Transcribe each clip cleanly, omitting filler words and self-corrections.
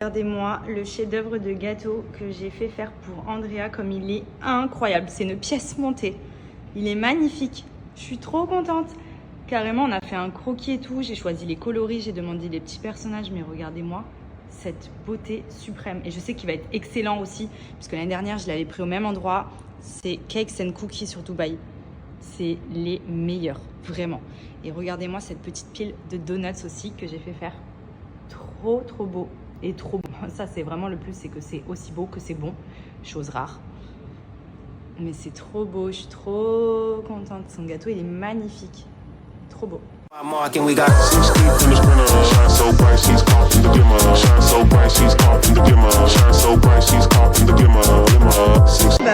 Regardez-moi le chef-d'œuvre de gâteau que j'ai fait faire pour Andrea, comme il est incroyable. C'est une pièce montée. Il est magnifique. Je suis trop contente. Carrément, on a fait un croquis et tout. J'ai choisi les coloris, j'ai demandé les petits personnages. Mais regardez-moi cette beauté suprême. Et je sais qu'il va être excellent aussi, puisque l'année dernière, je l'avais pris au même endroit. C'est Cakes and Cookies sur Dubaï. C'est les meilleurs, vraiment. Et regardez-moi cette petite pile de donuts aussi que j'ai fait faire. Trop, trop beau. Et trop bon. Ça, c'est vraiment le plus, c'est que c'est aussi beau que c'est bon. Chose rare. Mais c'est trop beau. Je suis trop contente. Son gâteau, il est magnifique. Trop beau. Bah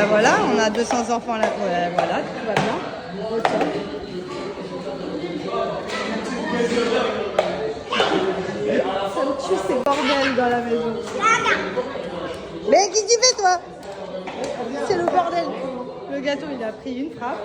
voilà, on a 200 enfants là. Ouais, voilà, tout va bien. Okay. Ça me tue ces bordels dans la maison. Mais qu'est-ce que tu fais toi? C'est le bordel. Le gâteau il a pris une frappe.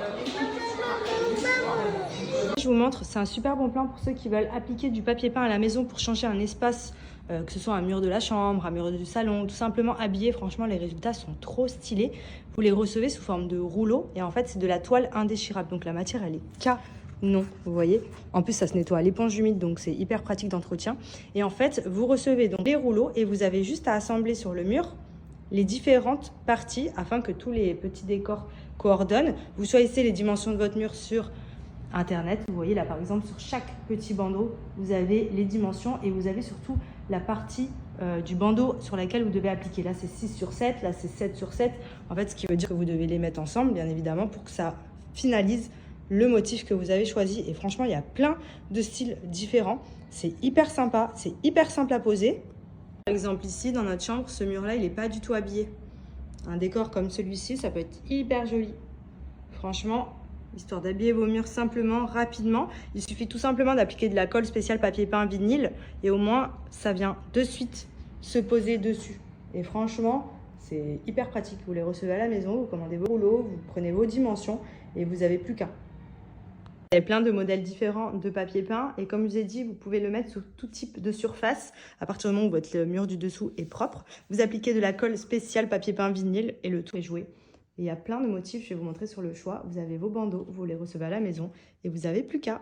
Je vous montre, c'est un super bon plan pour ceux qui veulent appliquer du papier peint à la maison pour changer un espace, que ce soit un mur de la chambre, un mur du salon, tout simplement habillé. Franchement, les résultats sont trop stylés. Vous les recevez sous forme de rouleau et en fait, c'est de la toile indéchirable. Donc la matière, elle est canon, vous voyez. En plus, ça se nettoie à l'éponge humide, donc c'est hyper pratique d'entretien. Et en fait, vous recevez donc les rouleaux et vous avez juste à assembler sur le mur les différentes parties afin que tous les petits décors coordonnent. Vous choisissez les dimensions de votre mur sur Internet. Vous voyez là, par exemple, sur chaque petit bandeau, vous avez les dimensions et vous avez surtout la partie du bandeau sur laquelle vous devez appliquer. Là, c'est 6 sur 7, là, c'est 7 sur 7. En fait, ce qui veut dire que vous devez les mettre ensemble, bien évidemment, pour que ça finalise le motif que vous avez choisi. Et franchement, il y a plein de styles différents. C'est hyper sympa, c'est hyper simple à poser. Par exemple, ici, dans notre chambre, ce mur-là, il n'est pas du tout habillé. Un décor comme celui-ci, ça peut être hyper joli. Franchement, histoire d'habiller vos murs simplement, rapidement, il suffit tout simplement d'appliquer de la colle spéciale papier peint vinyle et au moins, ça vient de suite se poser dessus. Et franchement, c'est hyper pratique. Vous les recevez à la maison, vous commandez vos rouleaux, vous prenez vos dimensions et vous n'avez plus qu'un. Il y a plein de modèles différents de papier peint et comme je vous ai dit, vous pouvez le mettre sur tout type de surface. À partir du moment où votre mur du dessous est propre, vous appliquez de la colle spéciale papier peint vinyle et le tout est joué. Et il y a plein de motifs, je vais vous montrer sur le choix. Vous avez vos bandeaux, vous les recevez à la maison et vous n'avez plus qu'à.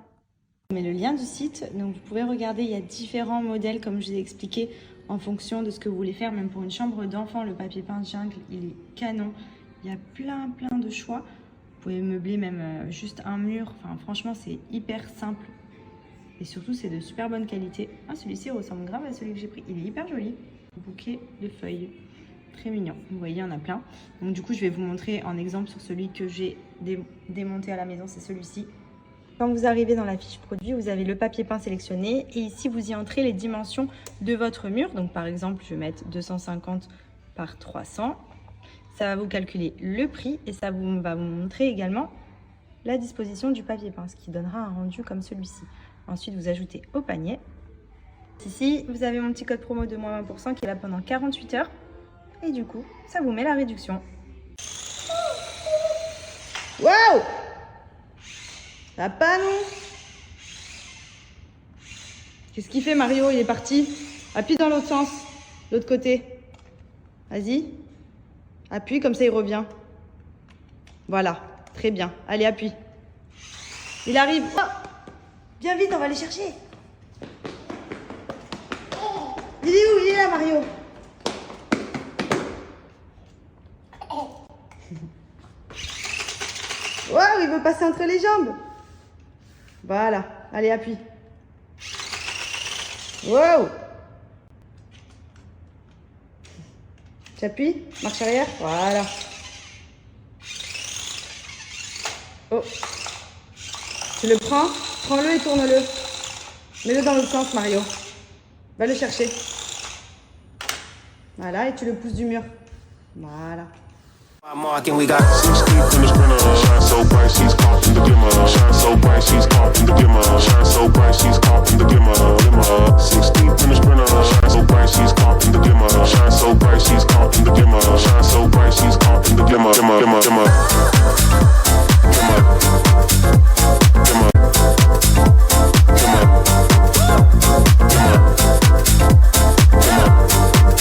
Je mets le lien du site, donc vous pouvez regarder, il y a différents modèles comme je vous ai expliqué en fonction de ce que vous voulez faire. Même pour une chambre d'enfant, le papier peint jungle, il est canon. Il y a plein de choix. Vous pouvez meubler même juste un mur. Enfin, franchement, c'est hyper simple. Et surtout, c'est de super bonne qualité. Ah, celui-ci ressemble grave à celui que j'ai pris. Il est hyper joli. Bouquet de feuilles. Très mignon. Vous voyez, il y en a plein. Donc, du coup, je vais vous montrer en exemple sur celui que j'ai démonté à la maison. C'est celui-ci. Quand vous arrivez dans la fiche produit, vous avez le papier peint sélectionné. Et ici, vous y entrez les dimensions de votre mur. Donc, par exemple, je vais mettre 250 par 300. Ça va vous calculer le prix et ça va vous montrer également la disposition du papier peint, ce qui donnera un rendu comme celui-ci. Ensuite, vous ajoutez au panier. Ici, vous avez mon petit code promo de moins 20% qui est là pendant 48 heures. Et du coup, ça vous met la réduction. Waouh! Ça va pas, non? Qu'est-ce qu'il fait, Mario? Il est parti. Appuie dans l'autre sens, l'autre côté. Vas-y. Appuie, comme ça il revient. Voilà, très bien. Allez, appuie. Il arrive. Oh, viens vite, on va aller chercher. Il est où? Il est là, Mario. Waouh, il veut passer entre les jambes. Voilà, allez, appuie. Wow. J'appuie, marche arrière, voilà. Oh. Tu le prends, prends-le et tourne-le. Mets-le dans l'autre sens, Mario. Va le chercher. Voilà, et tu le pousses du mur. Voilà. Marking, we got 6 deep in the sprinter. Shine so bright, she's caught in the dimmer. Shine so bright, she's caught in the dimmer. Shine so bright, she's caught in the dimmer. 6 deep in the sprinter. Shine so bright, she's caught in the dimmer. Shine so bright, she's caught in the dimmer. Shine so bright, she's caught in the dimmer. Dimmer, dimmer, dimmer. Dimmer. Dimmer. Dimmer. Dimmer. Dimmer.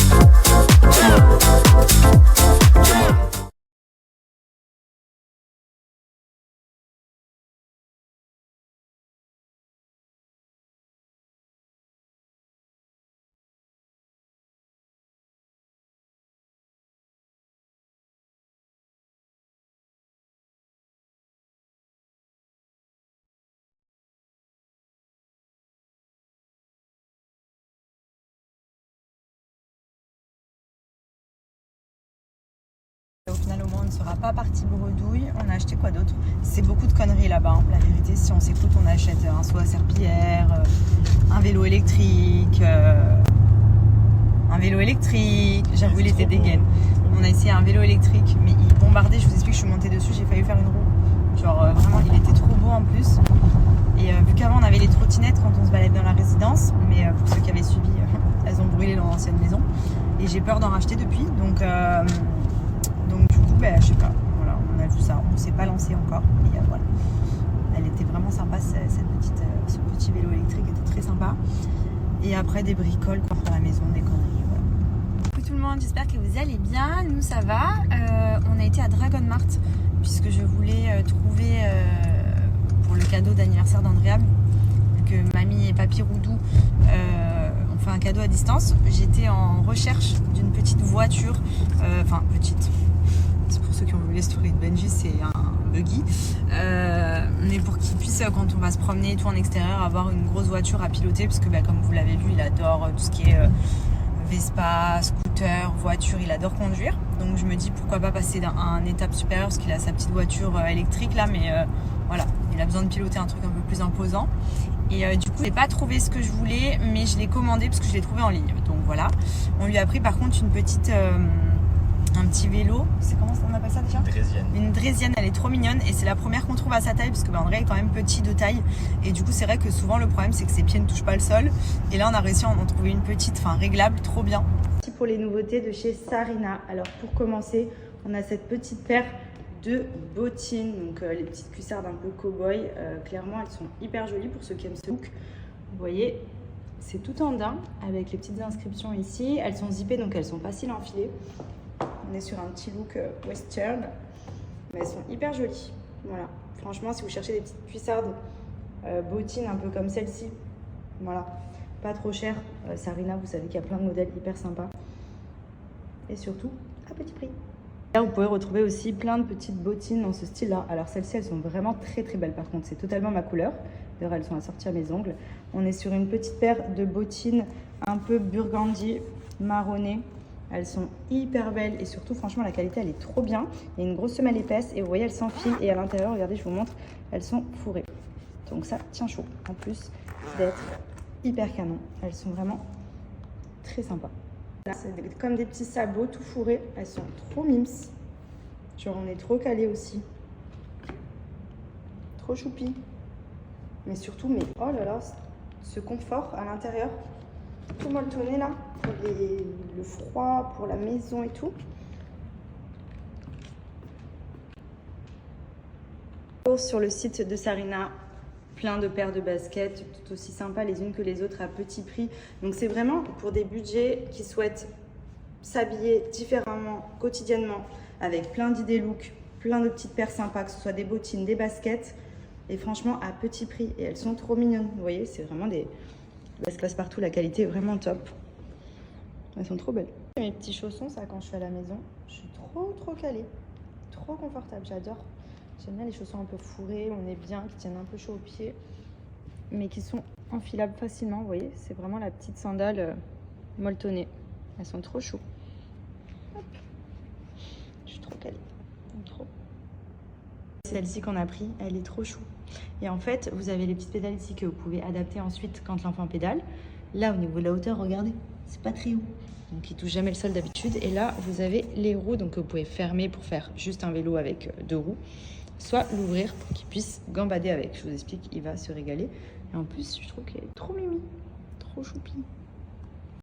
final, au moins, on ne sera pas parti bredouille. On a acheté quoi d'autre? C'est beaucoup de conneries là-bas. Hein. La vérité, si on s'écoute, on achète un seau à serpillière, un vélo électrique. J'avoue, il était dégaine. On a essayé un vélo électrique, mais il bombardait. Je vous explique, je suis montée dessus, j'ai failli faire une roue. Genre, vraiment, il était trop beau en plus. Et vu qu'avant, on avait les trottinettes quand on se balade dans la résidence, mais pour ceux qui avaient suivi, elles ont brûlé dans l'ancienne maison. Et j'ai peur d'en racheter depuis. Donc du coup, je sais pas. Voilà, on a vu ça. On s'est pas lancé encore. Mais voilà. Elle était vraiment sympa, ce petit vélo électrique était très sympa. Et après, des bricoles pour la maison, des conneries. Voilà. Coucou tout le monde, j'espère que vous allez bien. Nous, ça va. On a été à Dragon Mart puisque je voulais trouver pour le cadeau d'anniversaire d'Andrea, vu que mamie et papy Roudou ont fait un cadeau à distance. J'étais en recherche d'une petite voiture, petite. C'est pour ceux qui ont vu les stories de Benji, c'est un buggy. Mais pour qu'il puisse, quand on va se promener et tout en extérieur, avoir une grosse voiture à piloter, parce que comme vous l'avez vu, il adore tout ce qui est Vespa, scooter, voiture, il adore conduire. Donc je me dis pourquoi pas passer à une étape supérieure, parce qu'il a sa petite voiture électrique là, mais voilà, il a besoin de piloter un truc un peu plus imposant. Et du coup, je n'ai pas trouvé ce que je voulais, mais je l'ai commandé parce que je l'ai trouvé en ligne. Donc voilà, on lui a pris par contre une petite... un petit vélo, c'est comment on appelle ça déjà? Une Draisienne, elle est trop mignonne et c'est la première qu'on trouve à sa taille parce que André est quand même petit de taille et du coup c'est vrai que souvent le problème c'est que ses pieds ne touchent pas le sol et là on a réussi à en trouver une petite, réglable, trop bien. Pour les nouveautés de chez Sarina, alors pour commencer on a cette petite paire de bottines, donc les petites cuissardes un peu cow-boy, clairement elles sont hyper jolies pour ceux qui aiment ce look. Vous voyez, c'est tout en daim avec les petites inscriptions ici, elles sont zippées donc elles sont faciles à enfiler. On est sur un petit look western, mais elles sont hyper jolies. Voilà, franchement, si vous cherchez des petites cuissardes bottines un peu comme celle-ci, voilà, pas trop cher. Sarina, vous savez qu'il y a plein de modèles hyper sympas et surtout à petit prix. Là, vous pouvez retrouver aussi plein de petites bottines dans ce style-là. Alors celles-ci, elles sont vraiment très très belles. Par contre, c'est totalement ma couleur. D'ailleurs, elles sont assorties à mes ongles. On est sur une petite paire de bottines un peu burgundy, marronnées. Elles sont hyper belles et surtout, franchement, la qualité, elle est trop bien. Il y a une grosse semelle épaisse et vous voyez, elles s'enfilent. Et à l'intérieur, regardez, je vous montre, elles sont fourrées. Donc ça tient chaud. En plus d'être hyper canon. Elles sont vraiment très sympas. Là, c'est comme des petits sabots tout fourrés. Elles sont trop mimes. Genre, on est trop calés aussi. Trop choupi. Mais surtout, oh là là, ce confort à l'intérieur. Tout molletonné là, pour le froid, pour la maison et tout. Sur le site de Sarina, plein de paires de baskets, tout aussi sympas les unes que les autres à petit prix. Donc c'est vraiment pour des budgets qui souhaitent s'habiller différemment, quotidiennement, avec plein d'idées look, plein de petites paires sympas, que ce soit des bottines, des baskets, et franchement à petit prix. Et elles sont trop mignonnes, vous voyez, c'est vraiment des... Elles se passent partout, la qualité est vraiment top. Elles sont trop belles. Mes petits chaussons, ça, quand je suis à la maison, je suis trop calée. Trop confortable, j'adore. J'aime bien les chaussons un peu fourrés, on est bien, qui tiennent un peu chaud aux pieds, mais qui sont enfilables facilement, vous voyez. C'est vraiment la petite sandale molletonnée. Elles sont trop chaudes. Hop. Je suis trop calée. Trop. Celle-ci qu'on a pris, elle est trop chou. Et en fait, vous avez les petites pédales ici que vous pouvez adapter ensuite quand l'enfant pédale. Là, au niveau de la hauteur, regardez, c'est pas très haut. Donc, il touche jamais le sol d'habitude. Et là, vous avez les roues, donc vous pouvez fermer pour faire juste un vélo avec 2 roues. Soit l'ouvrir pour qu'il puisse gambader avec. Je vous explique, il va se régaler. Et en plus, je trouve qu'elle est trop mimi, trop choupi.